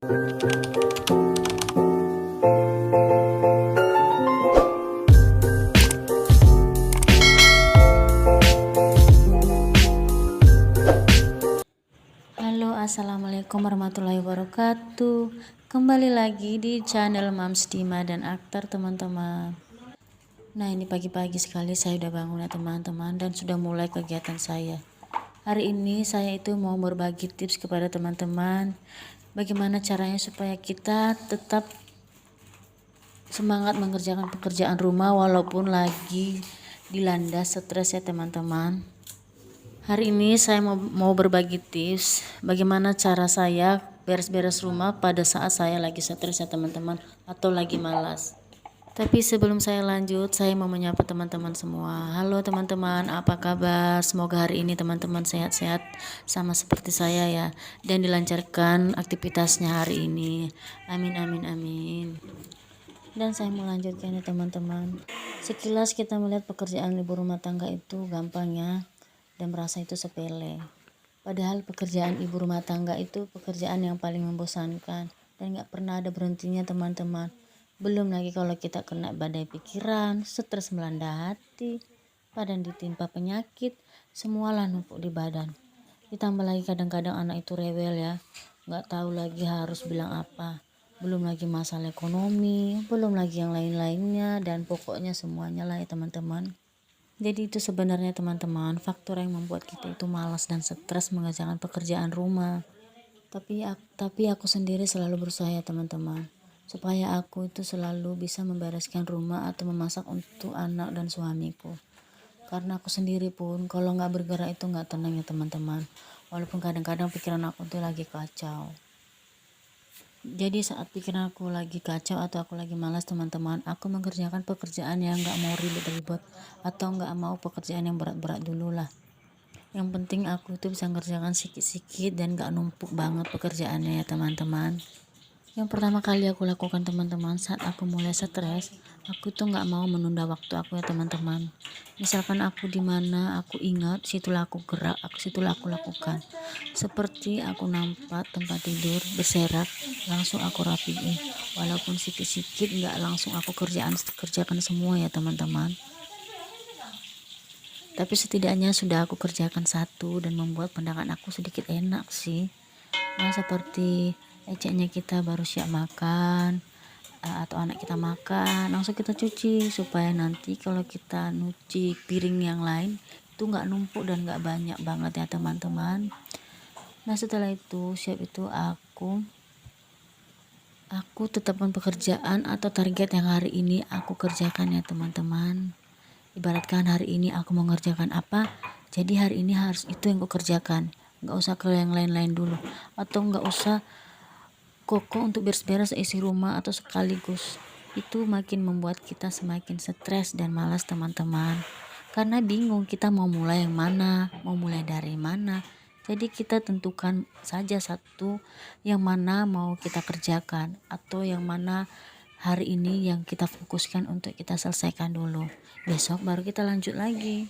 Halo, assalamualaikum warahmatullahi wabarakatuh. Kembali lagi di channel Mams Dima dan Aktar, teman-teman. Nah, ini pagi-pagi sekali saya udah bangun ya teman-teman, dan sudah mulai kegiatan saya. Hari ini saya itu mau berbagi tips kepada teman-teman bagaimana caranya supaya kita tetap semangat mengerjakan pekerjaan rumah walaupun lagi dilanda stres ya teman-teman. Hari ini saya mau berbagi tips bagaimana cara saya beres-beres rumah pada saat saya lagi stres ya teman-teman, atau lagi malas. Tapi sebelum saya lanjut, saya mau menyapa teman-teman semua. Halo teman-teman, apa kabar? Semoga hari ini teman-teman sehat-sehat sama seperti saya ya, dan dilancarkan aktivitasnya hari ini. Amin amin amin. Dan saya mau lanjutkan ya teman-teman. Sekilas kita melihat pekerjaan ibu rumah tangga itu gampang ya, dan merasa itu sepele. Padahal pekerjaan ibu rumah tangga itu pekerjaan yang paling membosankan dan gak pernah ada berhentinya teman-teman. Belum lagi kalau kita kena badai pikiran, stres melanda hati, badan ditimpa penyakit, semualah numpuk di badan. Ditambah lagi kadang-kadang anak itu rewel ya, gak tahu lagi harus bilang apa. Belum lagi masalah ekonomi, belum lagi yang lain-lainnya, dan pokoknya semuanya lah ya teman-teman. Jadi itu sebenarnya teman-teman faktor yang membuat kita itu malas dan stres mengerjakan pekerjaan rumah. Tapi aku sendiri selalu berusaha ya teman-teman, supaya aku itu selalu bisa membereskan rumah atau memasak untuk anak dan suamiku. Karena aku sendiri pun kalau nggak bergerak itu nggak tenang ya teman-teman. Walaupun kadang-kadang pikiran aku tuh lagi kacau. Jadi saat pikiran aku lagi kacau atau aku lagi malas teman-teman, aku mengerjakan pekerjaan yang gak mau ribet-ribet atau gak mau pekerjaan yang berat-berat dulu lah. Yang penting aku itu bisa mengerjakan sikit-sikit dan gak numpuk banget pekerjaannya ya teman-teman. Yang pertama kali aku lakukan teman-teman saat aku mulai stres, aku tuh gak mau menunda waktu aku ya teman-teman. Misalkan aku di mana aku ingat, situlah aku gerak, situlah aku lakukan. Seperti aku nampak tempat tidur berserak, langsung aku rapiin. Walaupun sikit-sikit gak langsung aku kerjakan semua ya teman-teman. Tapi setidaknya sudah aku kerjakan satu dan membuat pandangan aku sedikit enak sih. Nah, seperti eceknya kita baru siap makan atau anak kita makan, langsung kita cuci supaya nanti kalau kita nyuci piring yang lain itu nggak numpuk dan nggak banyak banget ya teman-teman. Nah, setelah itu siap itu aku tetapkan pekerjaan atau target yang hari ini aku kerjakan ya teman-teman. Ibaratkan hari ini aku mau ngerjakan apa, jadi hari ini harus itu yang aku kerjakan, nggak usah ke yang lain-lain dulu, atau nggak usah kokoh untuk beres-beres isi rumah atau sekaligus. Itu makin membuat kita semakin stres dan malas teman-teman, karena bingung kita mau mulai yang mana, mau mulai dari mana. Jadi kita tentukan saja satu yang mana mau kita kerjakan, atau yang mana hari ini yang kita fokuskan untuk kita selesaikan dulu. Besok baru kita lanjut lagi.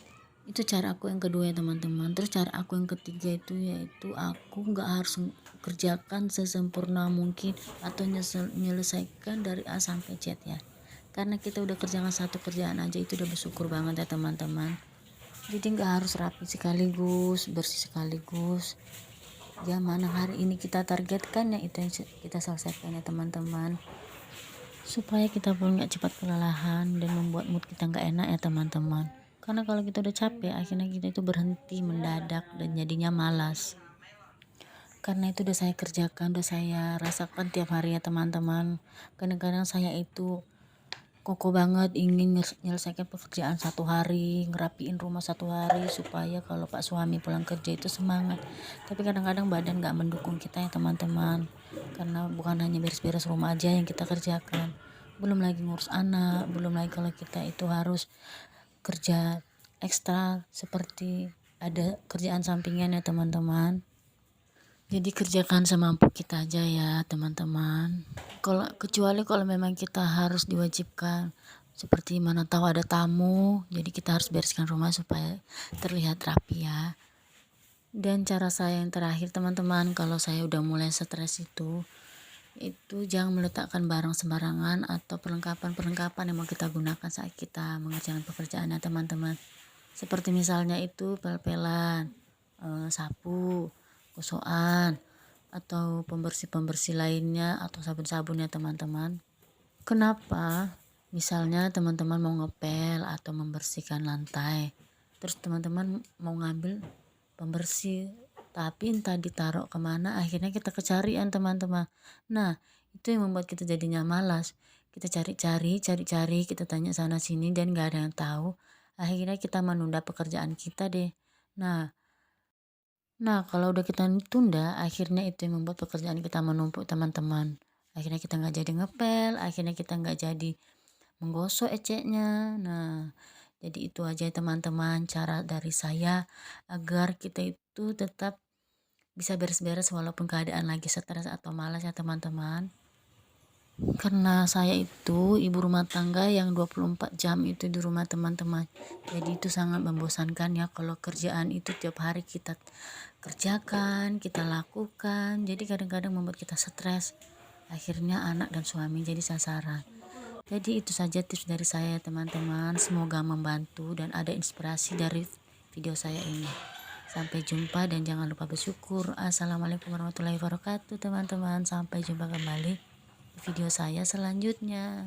Itu cara aku yang kedua ya teman-teman. Terus cara aku yang ketiga itu yaitu aku nggak harus kerjakan sesempurna mungkin atau menyelesaikan dari A sampai Z ya. Karena kita udah kerjakan satu kerjaan aja itu udah bersyukur banget ya teman-teman. Jadi nggak harus rapi sekaligus, bersih sekaligus. Ya mana hari ini kita targetkan ya itu yang kita selesaikan ya teman-teman, supaya kita pun gak cepat kelelahan dan membuat mood kita gak enak ya teman-teman. Karena kalau kita udah capek, akhirnya kita itu berhenti mendadak dan jadinya malas. Karena itu udah saya kerjakan, udah saya rasakan tiap hari ya teman-teman. Kadang-kadang saya itu kokoh banget ingin menyelesaikan pekerjaan satu hari, ngerapiin rumah satu hari supaya kalau Pak suami pulang kerja itu semangat. Tapi kadang-kadang badan gak mendukung kita ya teman-teman, karena bukan hanya beres-beres rumah aja yang kita kerjakan, belum lagi ngurus anak, belum lagi kalau kita itu harus kerja ekstra seperti ada kerjaan sampingan ya teman-teman. Jadi kerjakan semampu kita aja ya teman-teman. Kecuali kalau memang kita harus diwajibkan, seperti mana tahu ada tamu, jadi kita harus bereskan rumah supaya terlihat rapi ya. Dan cara saya yang terakhir teman-teman, kalau saya udah mulai stres itu, Itu jangan meletakkan barang sembarangan atau perlengkapan-perlengkapan yang mau kita gunakan saat kita mengerjakan pekerjaan ya teman-teman. Seperti misalnya itu pel-pelan, sapu, gosokan, atau pembersih-pembersih lainnya atau sabun-sabunnya teman-teman. Kenapa? Misalnya teman-teman mau ngepel atau membersihkan lantai, terus teman-teman mau ngambil pembersih, tapi entah ditaruh kemana, akhirnya kita kecarian teman-teman. Nah, itu yang membuat kita jadinya malas. Kita cari-cari, kita tanya sana sini dan gak ada yang tahu. Akhirnya kita menunda pekerjaan kita deh. Nah, kalau udah kita tunda, akhirnya itu yang membuat pekerjaan kita menumpuk teman-teman. Akhirnya kita nggak jadi ngepel, akhirnya kita nggak jadi menggosok eceknya. Nah, jadi itu aja teman-teman cara dari saya agar kita itu tetap bisa beres-beres walaupun keadaan lagi stres atau malas ya teman-teman. Karena saya itu ibu rumah tangga yang 24 jam itu di rumah teman-teman. Jadi itu sangat membosankan ya kalau kerjaan itu tiap hari kita kerjakan, kita lakukan. Jadi kadang-kadang membuat kita stres. Akhirnya anak dan suami jadi sasaran. Jadi itu saja tips dari saya teman-teman. Semoga membantu dan ada inspirasi dari video saya ini. Sampai jumpa dan jangan lupa bersyukur. Assalamualaikum warahmatullahi wabarakatuh teman-teman. Sampai jumpa kembali di video saya selanjutnya.